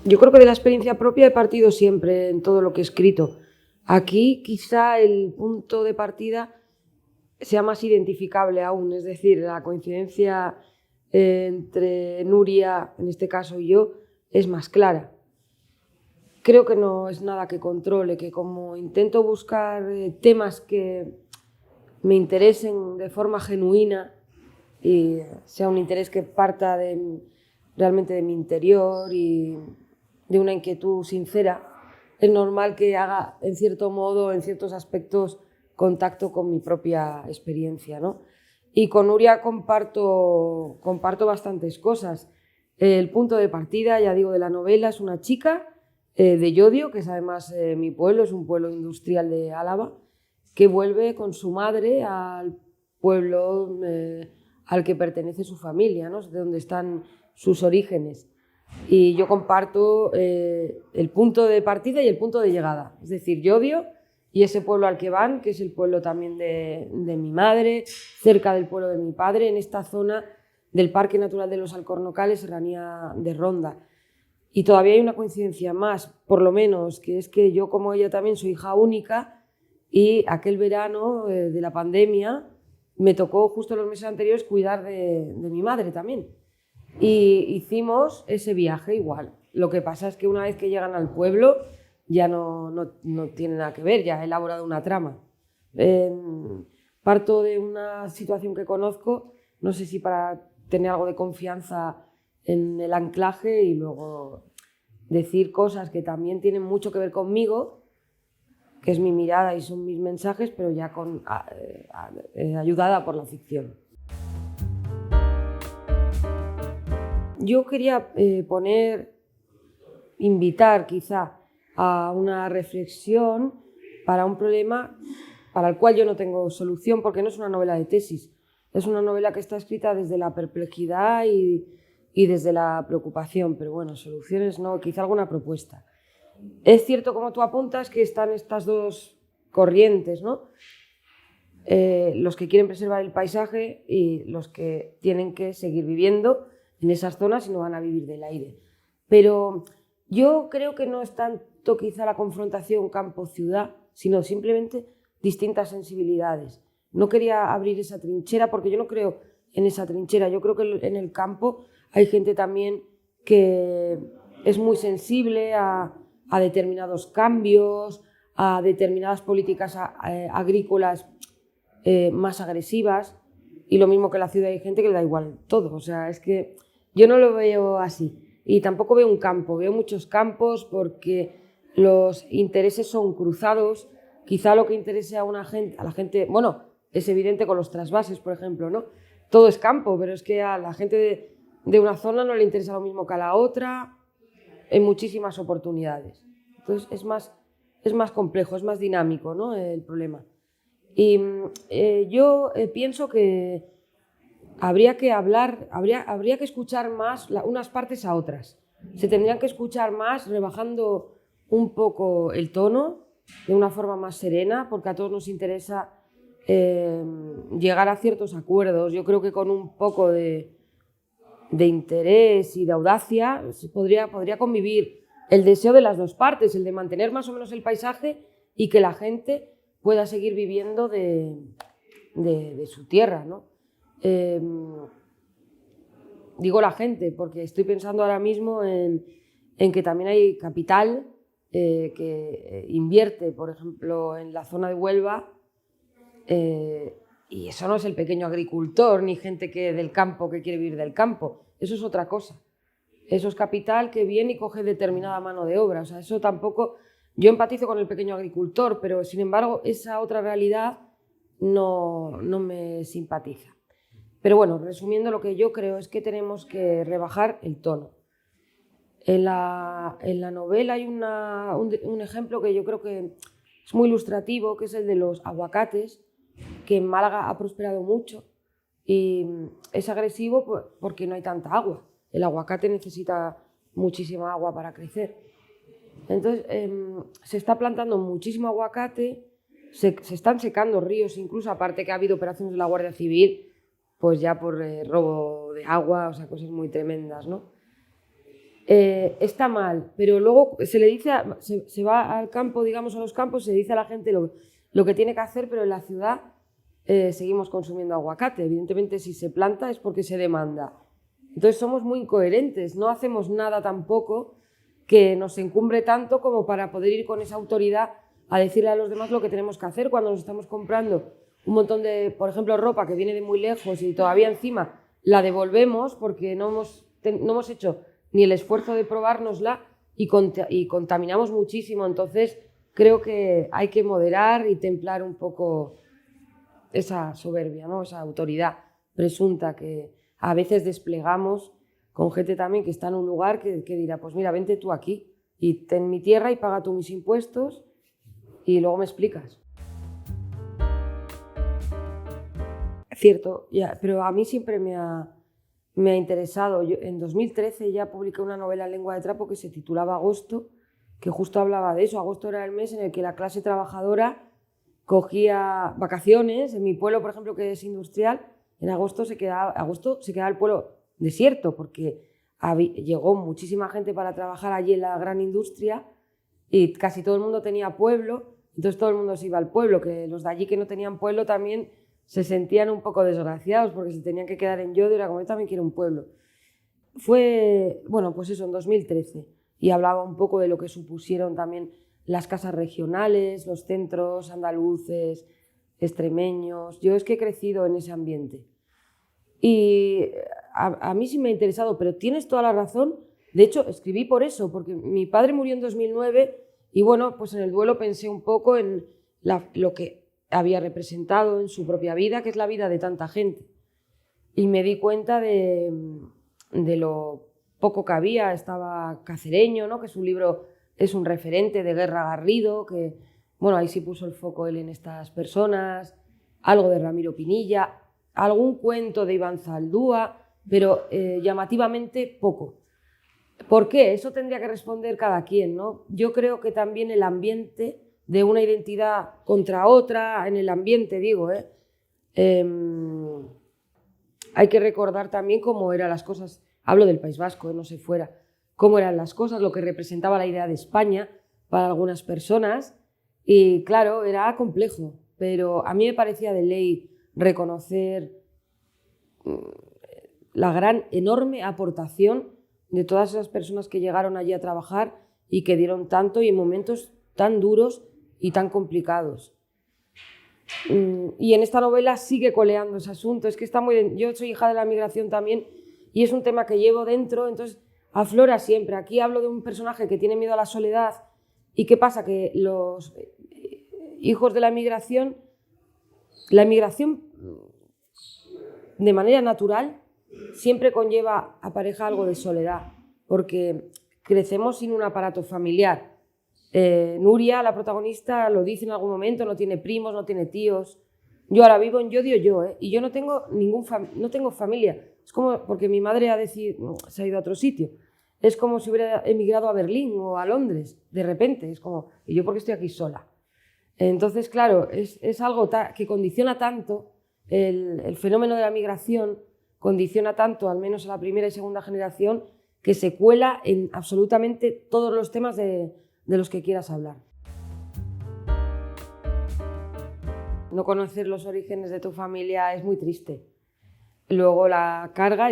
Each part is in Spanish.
Yo creo que de la experiencia propia he partido siempre en todo lo que he escrito. Aquí quizá el punto de partida sea más identificable aún, es decir, la coincidencia entre Nuria, en este caso, y yo, es más clara. Creo que no es nada que controle, que como intento buscar temas que me interesen de forma genuina y sea un interés que parta realmente de mi interior y de una inquietud sincera, es normal que haga, en cierto modo, en ciertos aspectos, contacto con mi propia experiencia, ¿no? Y con Nuria comparto bastantes cosas. El punto de partida, ya digo, de la novela es una chica de Llodio, que es además mi pueblo, es un pueblo industrial de Álava, que vuelve con su madre al pueblo al que pertenece su familia, ¿no? De donde están sus orígenes. Y yo comparto el punto de partida y el punto de llegada, es decir, Llodio y ese pueblo al que van, que es el pueblo también de mi madre, cerca del pueblo de mi padre, en esta zona del Parque Natural de los Alcornocales, Serranía de Ronda. Y todavía hay una coincidencia más, por lo menos, que es que yo, como ella, también soy hija única y aquel verano de la pandemia me tocó justo los meses anteriores cuidar de mi madre también. Y hicimos ese viaje igual. Lo que pasa es que una vez que llegan al pueblo ya no tiene nada que ver, ya he elaborado una trama. Parto de una situación que conozco, no sé si para tener algo de confianza en el anclaje y luego decir cosas que también tienen mucho que ver conmigo, que es mi mirada y son mis mensajes, pero ya ayudada por la ficción. Yo quería invitar quizá a una reflexión para un problema para el cual yo no tengo solución, porque no es una novela de tesis, es una novela que está escrita desde la perplejidad y desde la preocupación, pero bueno, soluciones no, quizá alguna propuesta. Es cierto, como tú apuntas, que están estas dos corrientes, ¿no? Los que quieren preservar el paisaje y los que tienen que seguir viviendo en esas zonas y no van a vivir del aire. Pero yo creo que no es tanto quizá la confrontación campo-ciudad, sino simplemente distintas sensibilidades. No quería abrir esa trinchera porque yo no creo en esa trinchera. Yo creo que en el campo hay gente también que es muy sensible a determinados cambios, a determinadas políticas agrícolas más agresivas, y lo mismo que en la ciudad hay gente que le da igual todo. O sea, es que yo no lo veo así. Y tampoco veo un campo, veo muchos campos porque los intereses son cruzados. Quizá lo que interese a la gente, bueno, es evidente con los trasvases, por ejemplo, ¿no? Todo es campo, pero es que a la gente de una zona no le interesa lo mismo que a la otra, en muchísimas oportunidades. Entonces es más complejo, es más dinámico, ¿no? El problema. Y yo pienso que habría que hablar, habría que escuchar más unas partes a otras. Se tendrían que escuchar más rebajando un poco el tono de una forma más serena, porque a todos nos interesa llegar a ciertos acuerdos. Yo creo que con un poco de interés y de audacia se podría convivir el deseo de las dos partes, el de mantener más o menos el paisaje y que la gente pueda seguir viviendo de su tierra, ¿no? Digo la gente porque estoy pensando ahora mismo en que también hay capital que invierte, por ejemplo, en la zona de Huelva, y eso no es el pequeño agricultor ni gente del campo que quiere vivir del campo, eso es otra cosa. Eso es capital que viene y coge determinada mano de obra. O sea, eso tampoco... Yo empatizo con el pequeño agricultor, pero sin embargo esa otra realidad no me simpatiza. Pero bueno, resumiendo, lo que yo creo es que tenemos que rebajar el tono. En la novela hay un ejemplo que yo creo que es muy ilustrativo, que es el de los aguacates, que en Málaga ha prosperado mucho y es agresivo porque no hay tanta agua. El aguacate necesita muchísima agua para crecer. Entonces se está plantando muchísimo aguacate, se están secando ríos, incluso, aparte que ha habido operaciones de la Guardia Civil, pues ya por robo de agua, o sea, cosas muy tremendas, ¿no? está mal, pero luego se le dice, se va al campo, digamos a los campos, se dice a la gente lo que tiene que hacer, pero en la ciudad seguimos consumiendo aguacate. Evidentemente, si se planta es porque se demanda. Entonces somos muy incoherentes, no hacemos nada tampoco que nos encumbre tanto como para poder ir con esa autoridad a decirle a los demás lo que tenemos que hacer cuando nos estamos comprando un montón de, por ejemplo, ropa que viene de muy lejos y todavía encima la devolvemos porque no hemos hecho ni el esfuerzo de probárnosla y contaminamos muchísimo. Entonces creo que hay que moderar y templar un poco esa soberbia, ¿no? Esa autoridad presunta que a veces desplegamos con gente también que está en un lugar que dirá, pues mira, vente tú aquí y ten mi tierra y paga tú mis impuestos y luego me explicas. Cierto, ya, pero a mí siempre me ha interesado. Yo, en 2013 ya publiqué una novela en lengua de trapo que se titulaba Agosto, que justo hablaba de eso. Agosto era el mes en el que la clase trabajadora cogía vacaciones. En mi pueblo, por ejemplo, que es industrial, en agosto se quedaba el pueblo desierto porque llegó muchísima gente para trabajar allí en la gran industria y casi todo el mundo tenía pueblo, entonces todo el mundo se iba al pueblo, que los de allí que no tenían pueblo también se sentían un poco desgraciados porque se tenían que quedar en Llodio, era como yo también quiero un pueblo. Fue, bueno, pues eso, en 2013, y hablaba un poco de lo que supusieron también las casas regionales, los centros andaluces, extremeños. Yo es que he crecido en ese ambiente. Y a mí sí me ha interesado, pero tienes toda la razón. De hecho, escribí por eso, porque mi padre murió en 2009 y bueno, pues en el duelo pensé un poco en lo que había representado en su propia vida, que es la vida de tanta gente. Y me di cuenta de lo poco que había. Estaba Cacereño, ¿no? Que su libro es un referente de Guerra Garrido, que bueno, ahí sí puso el foco él en estas personas, algo de Ramiro Pinilla, algún cuento de Iván Zaldúa, pero llamativamente poco. ¿Por qué? Eso tendría que responder cada quien, ¿no? Yo creo que también el ambiente de una identidad contra otra, en el ambiente digo, hay que recordar también cómo eran las cosas, hablo del País Vasco, no sé fuera, cómo eran las cosas, lo que representaba la idea de España para algunas personas, y claro, era complejo, pero a mí me parecía de ley reconocer la gran, enorme aportación de todas esas personas que llegaron allí a trabajar y que dieron tanto y en momentos tan duros y tan complicados. Y en esta novela sigue coleando ese asunto. Es que está muy... Yo soy hija de la migración también y es un tema que llevo dentro, entonces aflora siempre. Aquí hablo de un personaje que tiene miedo a la soledad y ¿qué pasa? Que los hijos de la emigración de manera natural siempre conlleva apareja algo de soledad, porque crecemos sin un aparato familiar. Nuria, la protagonista, lo dice en algún momento, no tiene primos, no tiene tíos. Yo ahora vivo en Llodio, y yo no tengo no tengo familia. Es como porque mi madre se ha ido a otro sitio. Es como si hubiera emigrado a Berlín o a Londres, de repente. Es como, ¿y yo por qué estoy aquí sola? Entonces, claro, es algo que condiciona tanto, el fenómeno de la migración condiciona tanto, al menos a la primera y segunda generación, que se cuela en absolutamente todos los temas de los que quieras hablar. No conocer los orígenes de tu familia es muy triste. Luego la carga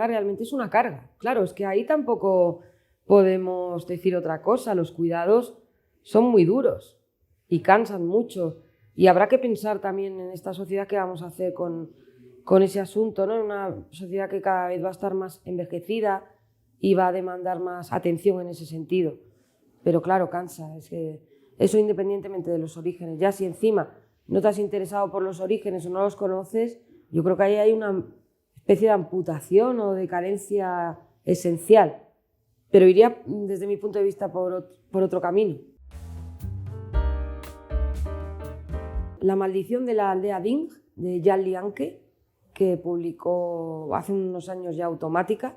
realmente es una carga. Claro, es que ahí tampoco podemos decir otra cosa. Los cuidados son muy duros y cansan mucho. Y habrá que pensar también en esta sociedad qué vamos a hacer con ese asunto, ¿no? En una sociedad que cada vez va a estar más envejecida y va a demandar más atención en ese sentido. Pero claro, cansa. Es que eso independientemente de los orígenes. Ya si encima no te has interesado por los orígenes o no los conoces, yo creo que ahí hay una especie de amputación o de carencia esencial. Pero iría, desde mi punto de vista, por otro camino. La maldición de la aldea Ding, de Jan Lianke, que publicó hace unos años ya Automática,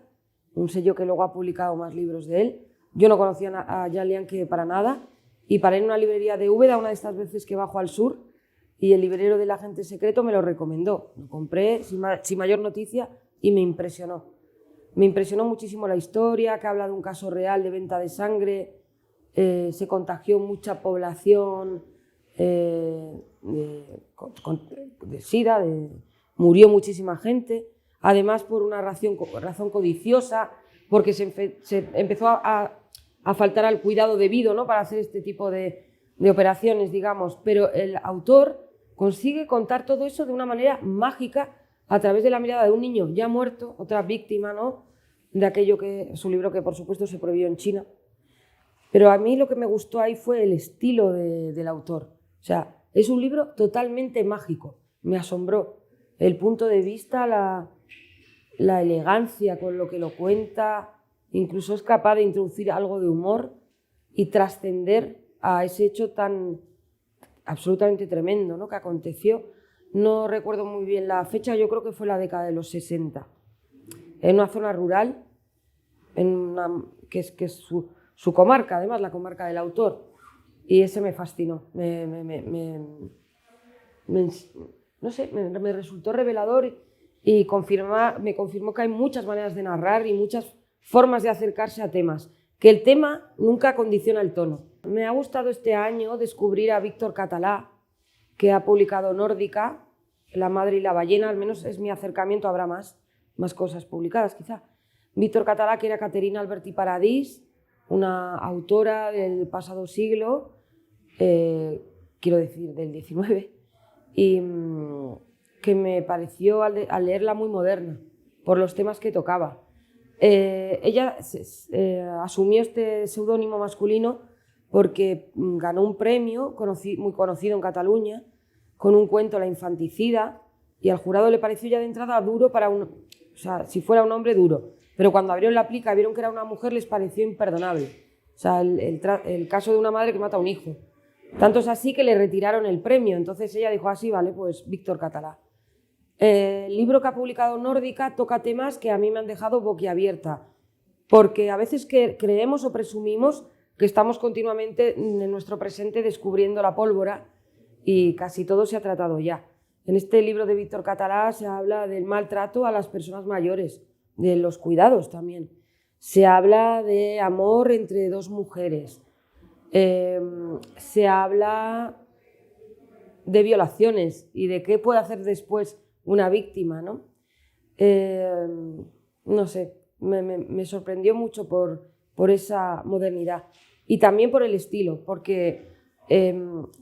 un sello que luego ha publicado más libros de él. Yo no conocía a Jan Lianke para nada y paré en una librería de Úbeda una de estas veces que bajo al sur y el librero del agente secreto me lo recomendó. Lo compré sin mayor noticia y me impresionó. Me impresionó muchísimo la historia, que habla de un caso real de venta de sangre. Se contagió mucha población de SIDA, murió muchísima gente, además por una razón codiciosa, porque se empezó a faltar al cuidado debido, ¿no?, para hacer este tipo de operaciones, digamos, pero el autor consigue contar todo eso de una manera mágica a través de la mirada de un niño ya muerto, otra víctima, ¿no?, de aquello que su libro, que por supuesto se prohibió en China. Pero a mí lo que me gustó ahí fue el estilo del autor. O sea, es un libro totalmente mágico, me asombró. El punto de vista, la elegancia con lo que lo cuenta, incluso es capaz de introducir algo de humor y trascender a ese hecho tan absolutamente tremendo, ¿no?, que aconteció. No recuerdo muy bien la fecha, yo creo que fue la década de los 60, en una zona rural, que es su comarca, además, la comarca del autor, y ese me fascinó, no sé, me resultó revelador y me confirmó que hay muchas maneras de narrar y muchas formas de acercarse a temas, que el tema nunca condiciona el tono. Me ha gustado este año descubrir a Víctor Català, que ha publicado Nórdica, La madre y la ballena, al menos es mi acercamiento, habrá más cosas publicadas quizá. Víctor Català, que era Caterina Alberti Paradís, una autora del pasado siglo, quiero decir del XIX, y que me pareció al leerla muy moderna por los temas que tocaba. Ella asumió este seudónimo masculino porque ganó un premio muy conocido en Cataluña con un cuento, La infanticida, y al jurado le pareció ya de entrada duro o sea, si fuera un hombre, duro, pero cuando abrieron la plica y vieron que era una mujer, les pareció imperdonable. O sea, el caso de una madre que mata a un hijo. Tanto es así que le retiraron el premio. Entonces ella dijo así, vale, pues Víctor Català. El libro que ha publicado Nórdica toca temas que a mí me han dejado boquiabierta, porque a veces creemos o presumimos que estamos continuamente en nuestro presente descubriendo la pólvora y casi todo se ha tratado ya. En este libro de Víctor Català se habla del maltrato a las personas mayores, de los cuidados también. Se habla de amor entre dos mujeres. Se habla de violaciones y de qué puede hacer después una víctima, ¿no? No sé, me sorprendió mucho por esa modernidad y también por el estilo, porque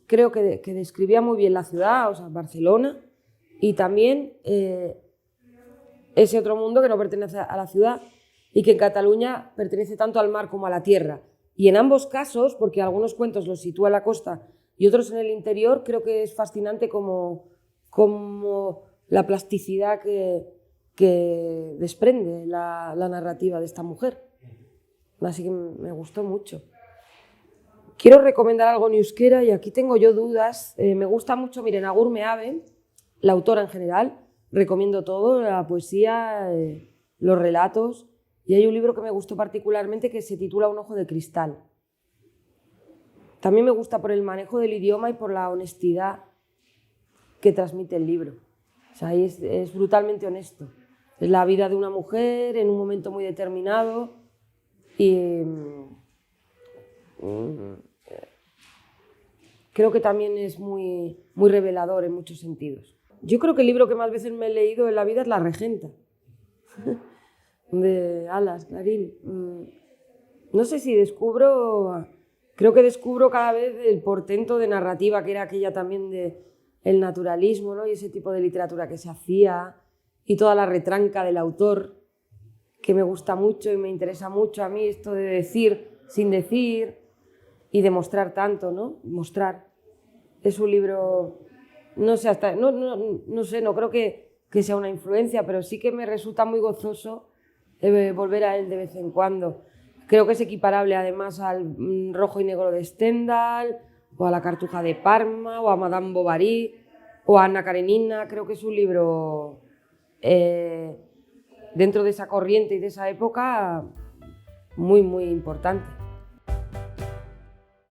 creo que describía muy bien la ciudad, o sea, Barcelona, y también ese otro mundo que no pertenece a la ciudad y que en Cataluña pertenece tanto al mar como a la tierra. Y en ambos casos, porque algunos cuentos los sitúa en la costa y otros en el interior, creo que es fascinante como la plasticidad que desprende la narrativa de esta mujer. Así que me gustó mucho. Quiero recomendar algo en euskera y aquí tengo yo dudas. Me gusta mucho, miren, Agur Meabe, la autora en general. Recomiendo todo, la poesía, los relatos. Y hay un libro que me gustó particularmente que se titula Un ojo de cristal. También me gusta por el manejo del idioma y por la honestidad que transmite el libro. O sea, es brutalmente honesto. Es la vida de una mujer en un momento muy determinado y creo que también es muy, muy revelador en muchos sentidos. Yo creo que el libro que más veces me he leído en la vida es La regenta, de Alas, Clarín. No sé si creo que descubro cada vez el portento de narrativa que era aquella también del naturalismo, ¿no? Y ese tipo de literatura que se hacía y toda la retranca del autor, que me gusta mucho y me interesa mucho a mí, esto de decir sin decir y demostrar tanto, ¿no? Mostrar. Es un libro, no sé, no creo que sea una influencia, pero sí que me resulta muy gozoso volver a él de vez en cuando. Creo que es equiparable además al Rojo y Negro de Stendhal, o a La Cartuja de Parma, o a Madame Bovary, o a Anna Karenina. Creo que es un libro dentro de esa corriente y de esa época muy, muy importante.